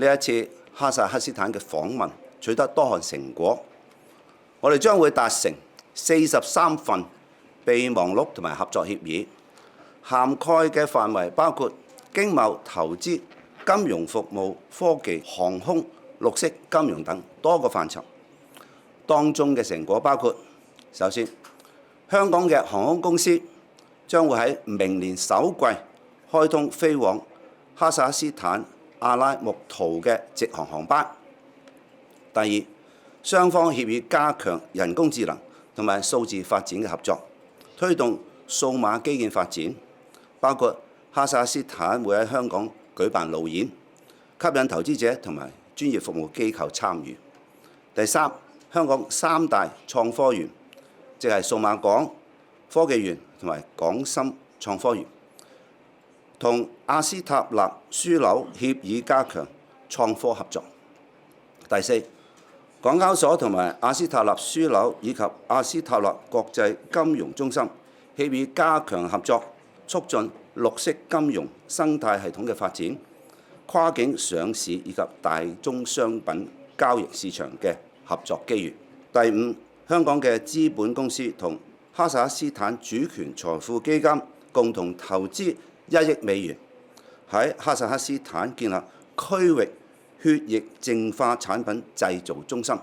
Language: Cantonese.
呢一次哈薩克斯坦嘅訪問取得多項成果，我哋將會達成43份備忘錄同埋合作協議，涵蓋嘅範圍包括經貿、投資、金融服務、科技、航空、綠色金融等多個範疇。當中嘅成果包括：首先，香港嘅航空公司將會喺明年首季開通飛往哈薩克斯坦阿拉木圖嘅直航航班。第二，雙方協議加強人工智能同埋數字發展嘅合作，推動數碼基建發展，包括哈薩克斯坦會喺香港舉辦路演，吸引投資者同埋專業服務機構參與。第三，香港三大創科園，即係數碼港、科技園同埋港深創科園，同阿斯塔納樞紐協議加強創科合作。第四，港交所同埋阿斯塔納樞紐以及阿斯塔納國際金融中心協議加強合作，促進綠色金融生態系統嘅發展、跨境上市以及大宗商品交易市場嘅合作機遇。第五，香港嘅資本公司同哈薩克斯坦主權財富基金共同投資1億美元，喺哈薩克斯坦建立區域血液淨化產品製造中心。